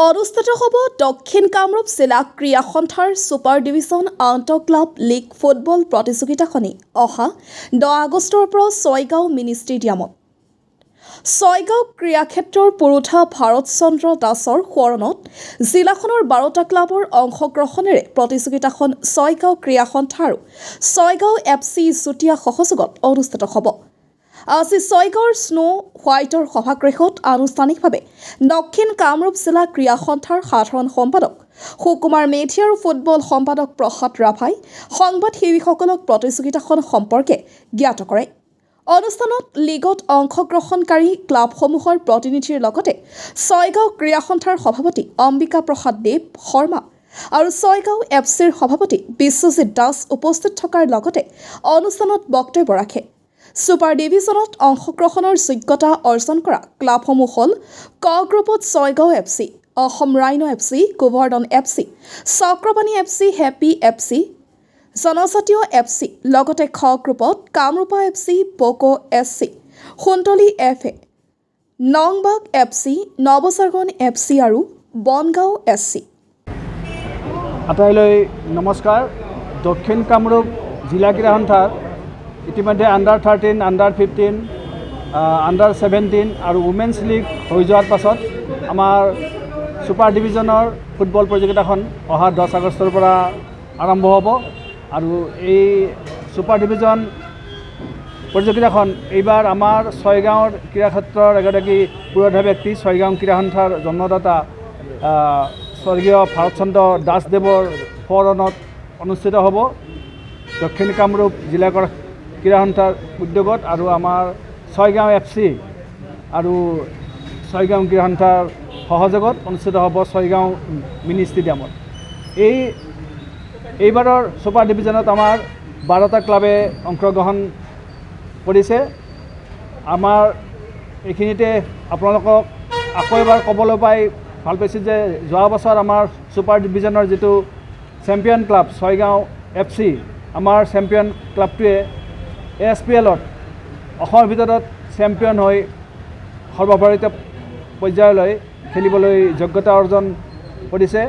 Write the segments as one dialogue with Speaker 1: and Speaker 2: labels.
Speaker 1: অনুষ্ঠিত হ'ব দক্ষিণ কামৰূপ জিলা ক্ৰীড়া সন্থাৰ ছুপাৰ ডিভিজন আন্তঃ ক্লাব লীগ ফুটবল প্ৰতিযোগিতাখনি অহা 10 আগষ্টৰ পৰা ছয়গাঁও মিনি ষ্টেডিয়ামত ছয়গাঁও ক্ৰীড়াক্ষেত্ৰৰ পুৰুষা ভাৰত চন্দ্ৰ দাসৰ সোঁৱৰণত জিলাখনৰ 12টা ক্লাবৰ অংশগ্ৰহণেৰে প্ৰতিযোগিতাখন ছয়গাঁও ক্ৰীড়া সন্থা আৰু ছয়গাঁও FC যুটীয়া সহযোগত অনুষ্ঠিত হ'ব। আজি ছয়গাঁৱৰ স্নো হোৱাইটৰ সভাগৃহত আনুষ্ঠানিকভাৱে দক্ষিণ কামৰূপ জিলা ক্ৰীড়া সন্থাৰ সাধাৰণ সম্পাদক সুকুমাৰ মেধি আৰু ফুটবল সম্পাদক প্ৰসাদ ৰাভাই সংবাদ সেৱীসকলক প্ৰতিযোগিতাখন সম্পৰ্কে জ্ঞাত কৰে। অনুষ্ঠানত লীগত অংশগ্ৰহণকাৰী ক্লাবসমূহৰ প্ৰতিনিধিৰ লগতে ছয়গাঁও ক্ৰীড়া সন্থাৰ সভাপতি অম্বিকা প্ৰসাদ দেৱ শৰ্মা আৰু ছয়গাঁও FCৰ সভাপতি বিশ্বজিৎ দাস উপস্থিত থকাৰ লগতে অনুষ্ঠানত বক্তব্য ৰাখে। ছুপাৰ ডিভিজনত অংশগ্ৰহণৰ যোগ্যতা অৰ্জন কৰা ক্লাবসমূহ হ'ল ক গ্ৰুপত Chaygaon FC, Assam rhino FC, Govardhan FC, Chakrapani FC, happy FC, জনজাতীয় FC, লগতে খ গ্ৰুপত Kamrupa FC, Boko SC, Sundoli FA, Nongbag FC, নৱজাগৰণ FC আৰু বনগাঁও SC।
Speaker 2: আটাইলৈ নমস্কাৰ। দক্ষিণ কামৰূপ জিলা ক্ৰীড়া সন্থাৰ ইতিমধ্যে আণ্ডাৰ 13, আণ্ডাৰ 15, আণ্ডাৰ 17 আৰু উমেন্স লীগ হৈ যোৱাৰ পাছত আমাৰ ছুপাৰ ডিভিজনৰ ফুটবল প্ৰতিযোগিতাখন অহা 10 আগষ্টৰ পৰা আৰম্ভ হ'ব আৰু এই ছুপাৰ ডিভিজন প্ৰতিযোগিতাখন এইবাৰ আমাৰ ছয়গাঁৱৰ ক্ৰীড়াক্ষেত্ৰৰ এগৰাকী পুৰোধা ব্যক্তি ছয়গাঁও ক্ৰীড়া সন্থাৰ জন্মদাতা স্বৰ্গীয় ভাৰতচন্দ্ৰ দাসদেৱৰ সোঁৱৰণত অনুষ্ঠিত হ'ব। দক্ষিণ কামৰূপ জিলা ক্ৰীড়া সন্থাৰ উদ্যোগত আৰু আমাৰ ছয়গাঁও FC আৰু ছয়গাঁও ক্ৰীড়া সন্থাৰ সহযোগত অনুষ্ঠিত হ'ব ছয়গাঁও মিনি ষ্টেডিয়ামত। এইবাৰৰ ছুপাৰ ডিভিজনত আমাৰ 12টা ক্লাবে অংশগ্ৰহণ কৰিছে। আমাৰ এইখিনিতে আপোনালোকক আকৌ এবাৰ ক'বলৈ পাই ভাল পাইছোঁ যে যোৱা বছৰ আমাৰ ছুপাৰ ডিভিজনৰ যিটো চেম্পিয়ন ক্লাব ছয়গাঁও FC, আমাৰ চেম্পিয়ন ক্লাবটোৱে ASPLত অসমৰ ভিতৰত চেম্পিয়ন হৈ সৰ্বভাৰতীয় পৰ্যায়লৈ খেলিবলৈ যোগ্যতা অৰ্জন কৰিছে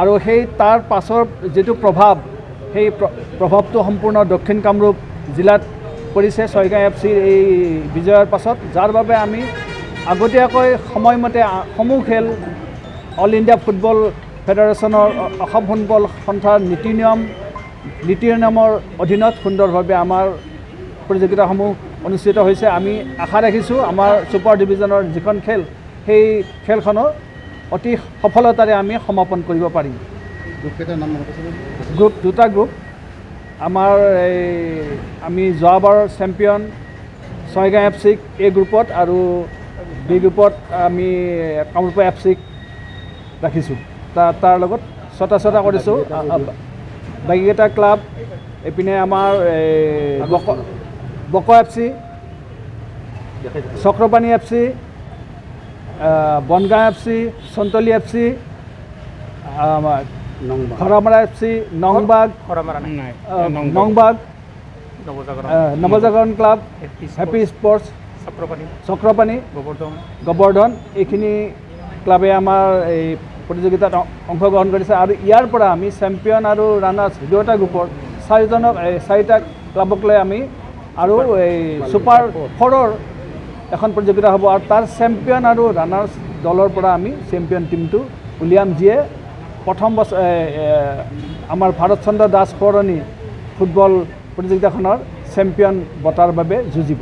Speaker 2: আৰু সেই তাৰ পাছৰ যিটো প্ৰভাৱ, সেই প্ৰভাৱটো সম্পূৰ্ণ দক্ষিণ কামৰূপ জিলাত পৰিছে ছয়গাঁও FCৰ এই বিজয়ৰ পাছত, যাৰ বাবে আমি আগতীয়াকৈ সময়মতে সমূহ খেল অল ইণ্ডিয়া ফুটবল ফেডাৰেশ্যনৰ অসম ফুটবল সন্থাৰ নীতি নিয়মৰ অধীনত সুন্দৰভাৱে আমাৰ প্ৰতিযোগিতাসমূহ অনুষ্ঠিত হৈছে। আমি আশা ৰাখিছোঁ আমাৰ ছুপাৰ ডিভিজনৰ যিখন খেল, সেই খেলখনো অতি সফলতাৰে আমি সমাপন কৰিব পাৰিম। দুটা গ্ৰুপ আমাৰ আমি যোৱাবাৰৰ চেম্পিয়ন ছয়গাঁও FCক A গ্ৰুপত আৰু B গ্ৰুপত আমি কামৰূপা FCক ৰাখিছোঁ। তাৰ লগত ছটা কৰিছোঁ। বাকীকেইটা ক্লাব এইপিনে আমাৰ Boko FC, Chakrapani FC, Bongaon FC, Santali FC, Kharamara FC, Nongbag, Nabajagaran club, happy sports, Chakrapani, Gobardhan, এইখিনি ক্লাবে আমাৰ এই প্ৰতিযোগিতাত অংশগ্ৰহণ কৰিছে আৰু ইয়াৰ পৰা আমি চেম্পিয়ন আৰু ৰানাৰ্ছ দুয়োটা গ্ৰুপৰ চাৰিটা ক্লাবক লৈ আমি আৰু এই ছুপাৰ 4ৰ এখন প্ৰতিযোগিতা হ'ব আৰু তাৰ চেম্পিয়ন আৰু ৰানাৰ্ছ দলৰ পৰা আমি চেম্পিয়ন টিমটো উলিয়াম, যিয়ে প্ৰথম বছৰ আমাৰ ভাৰতচন্দ্ৰ দাস সোঁৱৰণী ফুটবল প্ৰতিযোগিতাখনৰ চেম্পিয়ন বঁটাৰ বাবে যুঁজিব।